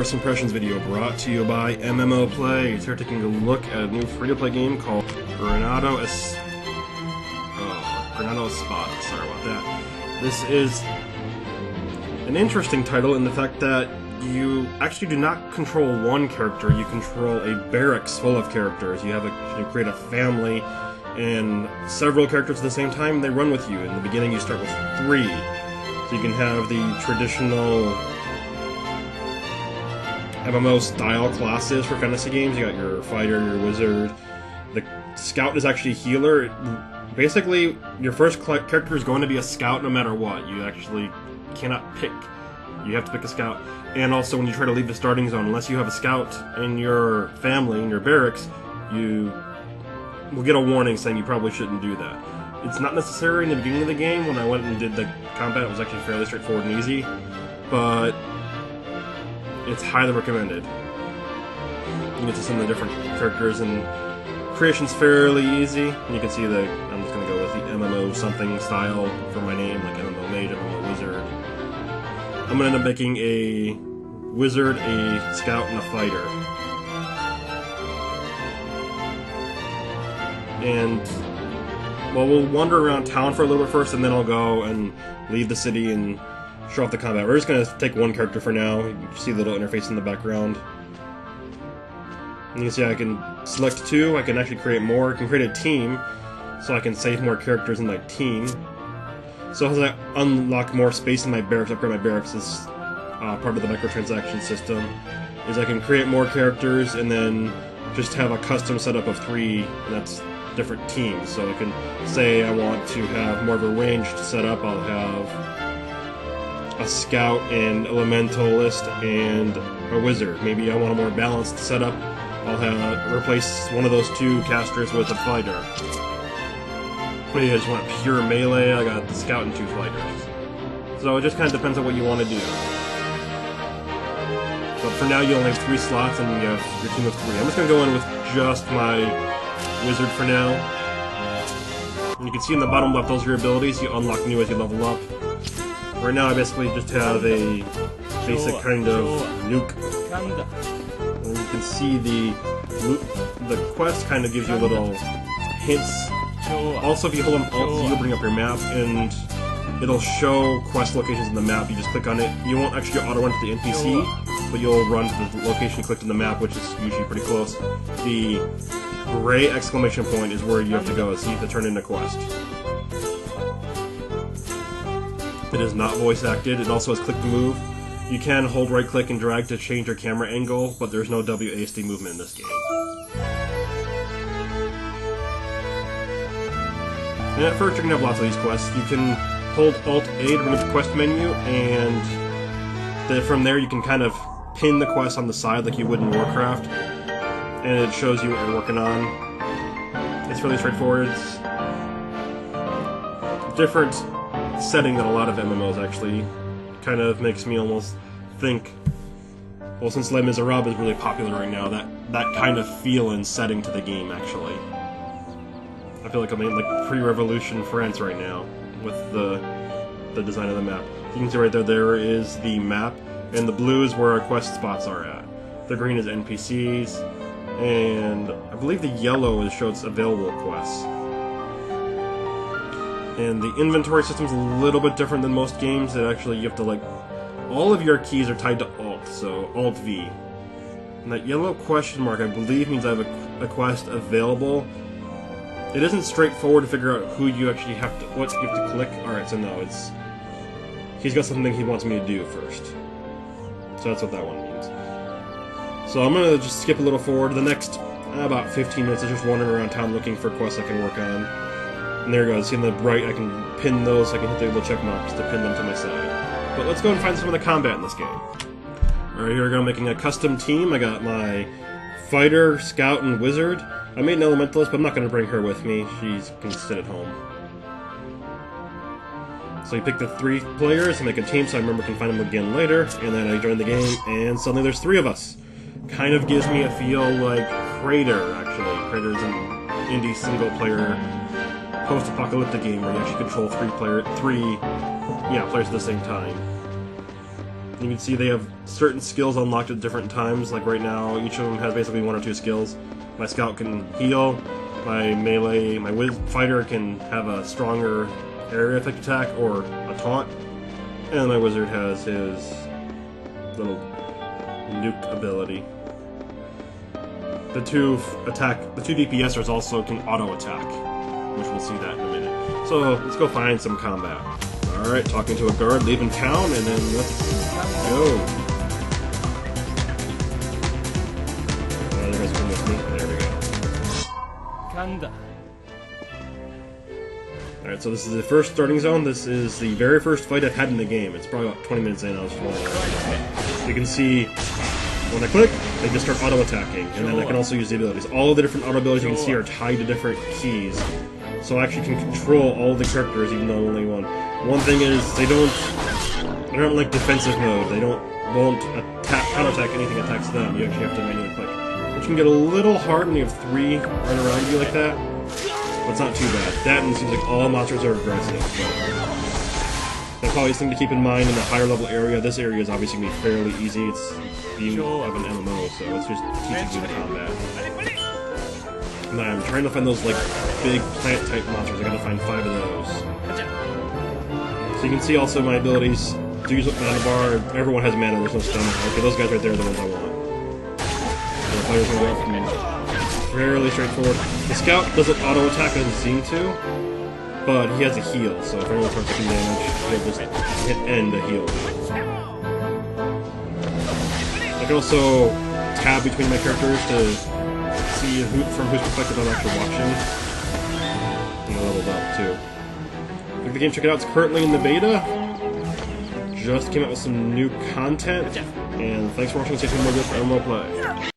First Impressions video brought to you by MMO Play. Here taking a look at a new free-to-play game called Granado Espada. Sorry about that. This is an interesting title in the fact that you actually do not control one character, you control a barracks full of characters. You create a family and several characters at the same time, they run with you. In the beginning you start with 3. So you can have the traditional MMO style classes for fantasy games. You got your fighter, your wizard. The scout is actually a healer. Basically, your first character is going to be a scout no matter what. You actually cannot pick. You have to pick a scout. And also, when you try to leave the starting zone, unless you have a scout in your family, in your barracks, you will get a warning saying you probably shouldn't do that. It's not necessary in the beginning of the game. When I went and did the combat, it was actually fairly straightforward and easy. But it's highly recommended. You get to some of the different characters, and creation's fairly easy. And you can see that I'm just going to go with the MMO something style for my name, like MMO Mage, MMO Wizard. I'm going to end up making a wizard, a scout, and a fighter. And, well, we'll wander around town for a little bit first, and then I'll go and leave the city and show off the combat. We're just going to take one character for now. You can see the little interface in the background. And you can see I can select 2. I can actually create more. I can create a team, so I can save more characters in my team. So as I unlock more space in my barracks, upgrade my barracks, is part of the microtransaction system, is I can create more characters and then just have a custom setup of 3, and that's different teams. So I can say I want to have more of a ranged setup. I'll have a scout and elementalist and a wizard. Maybe I want a more balanced setup. I'll replace one of those 2 casters with a fighter. Maybe I just want pure melee. I got the scout and 2 fighters. So it just kind of depends on what you want to do. But for now you only have 3 slots and you have your team of 3. I'm just going to go in with just my wizard for now. And you can see in the bottom left, those are your abilities. You unlock new as you level up. Right now I basically just have a basic kind of nuke. And you can see the quest kind of gives you little hints. Also, if you hold on Alt-Z, you'll bring up your map, and it'll show quest locations in the map. You just click on it. You won't actually auto-run to the NPC, but you'll run to the location you clicked in the map, which is usually pretty close. The gray exclamation point is where you have to go to see if it turned into quest. It is not voice acted. It also has click to move. You can hold right click and drag to change your camera angle, but there's no WASD movement in this game. And at first you're going to have lots of these quests. You can hold Alt-A to bring up the quest menu, and from there you can kind of pin the quest on the side like you would in Warcraft, and it shows you what you're working on. It's really straightforward. It's a different setting than a lot of MMOs, actually. Kind of makes me almost think, well, since Les Miserables is really popular right now, that kind of feel and setting to the game, actually. I feel like I'm in like pre-revolution France right now with the design of the map. You can see right there is the map, and the blue is where our quest spots are at. The green is NPCs, and I believe the yellow shows available quests. And the inventory system's a little bit different than most games. That actually you have to all of your keys are tied to Alt, so Alt-V. And that yellow question mark, I believe, means I have a quest available. It isn't straightforward to figure out who you actually have to, what you have to click. Alright, so no, he's got something he wants me to do first. So that's what that one means. So I'm gonna just skip a little forward. The next about 15 minutes is just wandering around town looking for quests I can work on. And there it goes. See in the right, I can pin those. I can hit the little check marks to pin them to my side. But let's go and find some of the combat in this game. Alright, here we go. I'm making a custom team. I got my fighter, scout, and wizard. I made an elementalist, but I'm not going to bring her with me. She can sit at home. So you pick the 3 players and make a team so I remember can find them again later. And then I join the game, and suddenly there's 3 of us. Kind of gives me a feel like Crater, actually. Crater is an indie single-player post-apocalyptic game where you actually control 3 players at the same time. You can see they have certain skills unlocked at different times. Like right now, each of them has basically 1 or 2 skills. My scout can heal. My melee, my fighter can have a stronger area effect attack or a taunt. And my wizard has his little nuke ability. The two DPSers also can auto attack, which we'll see that in a minute. So let's go find some combat. Alright, talking to a guard, leaving town, and then let's go. You guys come with me. There we go. Alright, so this is the first starting zone. This is the very first fight I've had in the game. It's probably about 20 minutes in. I was wondering. You can see when I click, they just start auto-attacking, and then I can also use the abilities. All of the different auto abilities you can see are tied to different keys. So I actually can control all the characters, even though only one. One thing is, they're not like defensive mode. They won't counterattack anything attacks them. You actually have to manually click. Which can get a little hard when you have 3 right around you like that. But it's not too bad. That and it seems like all monsters are aggressive. So that's probably something to keep in mind in the higher level area. This area is obviously going to be fairly easy. It's being of an MMO, so it's just teaching you the combat. And I'm trying to find those like big plant type monsters. I gotta find 5 of those. So you can see also my abilities. Do use mana bar. Everyone has mana. There's no stamina. Okay, those guys right there are the ones I want. So the fighter's gonna go up from fairly straightforward. The scout doesn't auto attack, doesn't seem to, but he has a heal. So if anyone starts taking damage, he'll just hit end the heal. I can also tab between my characters to see from whose perspective I'm actually watching. And I leveled up too. Give the game, check it out. It's currently in the beta. Just came out with some new content. And thanks for watching. Stay tuned for more of this MMO play.